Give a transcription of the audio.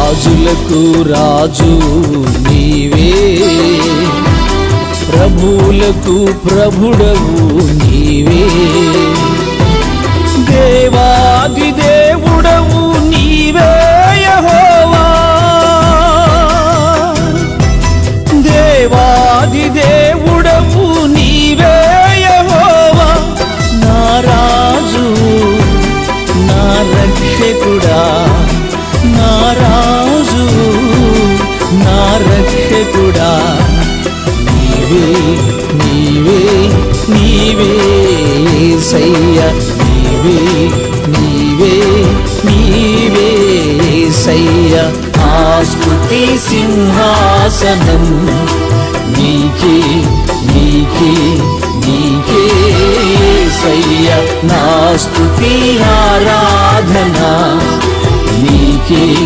రాజులకు రాజు నీవే, ప్రభువులకు ప్రభుడవు నీవే. దేవాది దేవుడవు నీవే యెహోవా, దేవాది దేవుడవు నీవే యెహోవా. నా రాజు నా రక్షకుడా, నా రాజు నా రక్షకుడా, నీవే నీవే నీవే యేసయ్యా, నీవే నీవే నీవే యేసయ్యా. ఆ స్తుతి సింహాసనం నీకే నీకే నీకే యేసయ్యా. నా స్తుతి ఆరాధన నీకే.